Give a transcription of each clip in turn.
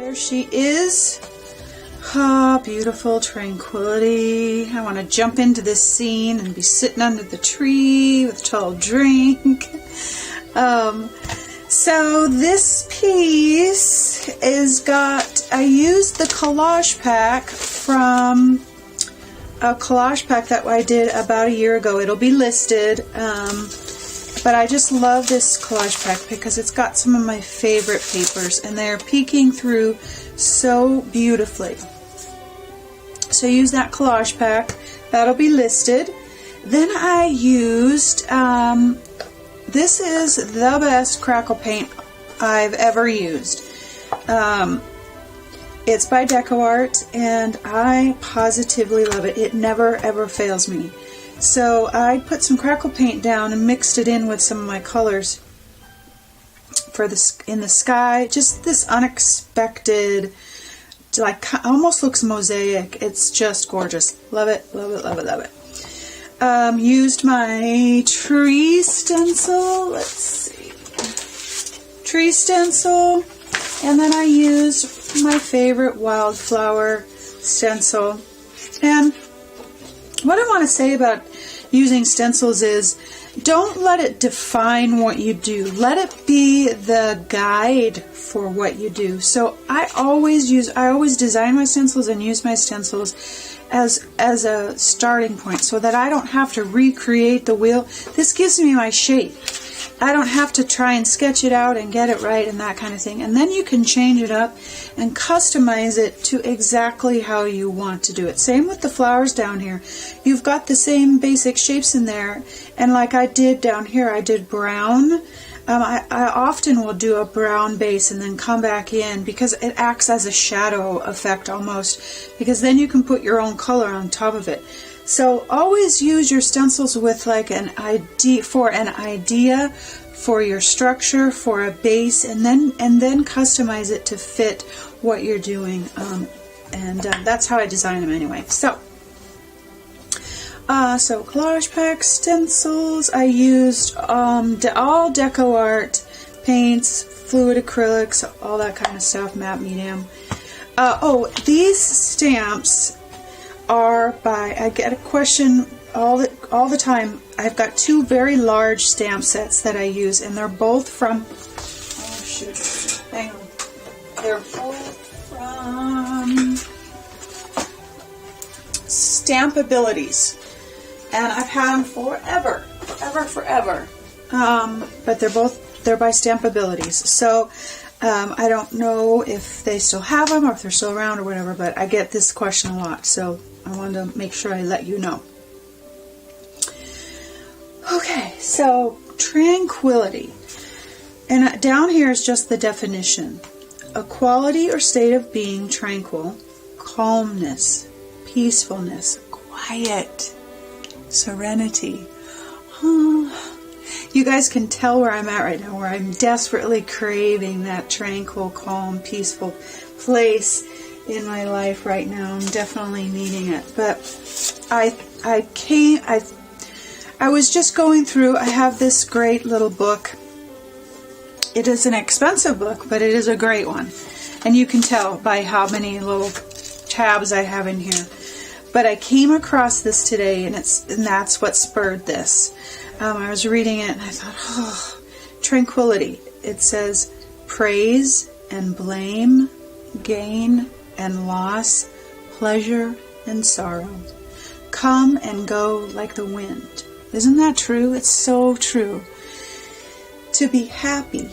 There she is. Ah, beautiful tranquility. I want to jump into this scene and be sitting under the tree with a tall drink. So this piece is I used the collage pack from a collage pack that I did about a year ago. It'll be listed, but I just love this collage pack because it's got some of my favorite papers and they're peeking through so beautifully. So use that collage pack. That'll be listed. Then I used, this is the best crackle paint I've ever used. It's by DecoArt and I positively love it. It never ever fails me. So I put some crackle paint down and mixed it in with some of my colors for in the sky. Just this unexpected, like almost looks mosaic. It's just gorgeous. Love it, love it, love it, love it. Used my tree stencil. Let's see. Tree stencil. And then I used my favorite wildflower stencil. And what I want to say about using stencils is don't let it define what you do. Let it be the guide for what you do. So I always design my stencils and use my stencils as a starting point so that I don't have to recreate the wheel. This gives me my shape. I don't have to try and sketch it out and get it right and that kind of thing. And then you can change it up and customize it to exactly how you want to do it. Same with the flowers down here. You've got the same basic shapes in there. And like I did down here, I did brown. I often will do a brown base and then come back in because it acts as a shadow effect almost, because then you can put your own color on top of it. So always use your stencils with like an idea for your structure, for a base, and then customize it to fit what you're doing. That's how I design them anyway. So collage pack stencils. I used all DecoArt paints, fluid acrylics, all that kind of stuff, matte medium. These stamps are by, I get a question all the time. I've got two very large stamp sets that I use, and they're both from, oh shoot, hang on. They're both from Stamp Abilities, and I've had them forever. But they're by Stamp Abilities. So I don't know if they still have them or if they're still around or whatever, but I get this question a lot, so I wanted to make sure I let you know. Okay, so tranquility. And down here is just the definition. A quality or state of being tranquil, calmness, peacefulness, quiet, serenity. You guys can tell where I'm at right now, where I'm desperately craving that tranquil, calm, peaceful place in my life right now. I'm definitely needing it. But I was just going through, I have this great little book. It is an expensive book, but it is a great one. And you can tell by how many little tabs I have in here. But I came across this today, and that's what spurred this. I was reading it, and I thought, tranquility. It says, praise and blame, gain and loss, pleasure and sorrow, come and go like the wind. Isn't that true? It's so true. To be happy,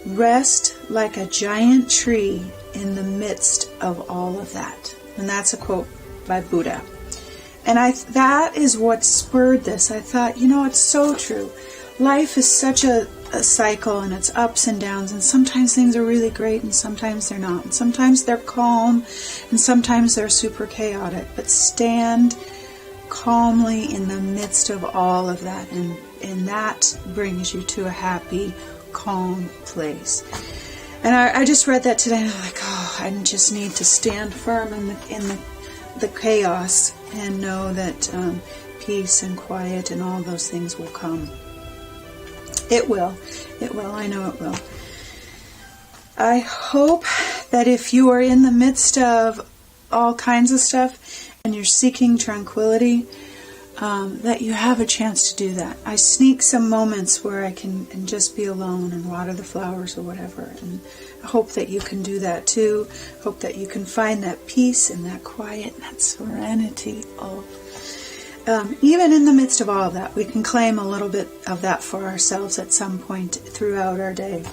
rest like a giant tree in the midst of all of that. And that's a quote by Buddha. And that is what spurred this. I thought, it's so true. Life is such a cycle, and it's ups and downs, and sometimes things are really great and sometimes they're not. And sometimes they're calm and sometimes they're super chaotic. But stand calmly in the midst of all of that, and that brings you to a happy, calm place. And I just read that today, and I'm like, I just need to stand firm in the chaos and know that peace and quiet and all those things will come. It will. I know it will. I hope that if you are in the midst of all kinds of stuff and you're seeking tranquility, that you have a chance to do that. I sneak some moments where I can just be alone and water the flowers or whatever, and I hope that you can do that too. Hope that you can find that peace and that quiet and that serenity of even in the midst of all of that, we can claim a little bit of that for ourselves at some point throughout our day.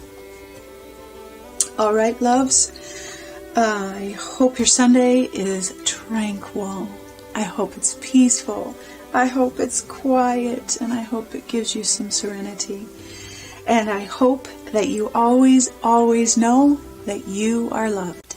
All right, loves. I hope your Sunday is tranquil. I hope it's peaceful. I hope it's quiet. And I hope it gives you some serenity. And I hope that you always, always know that you are loved.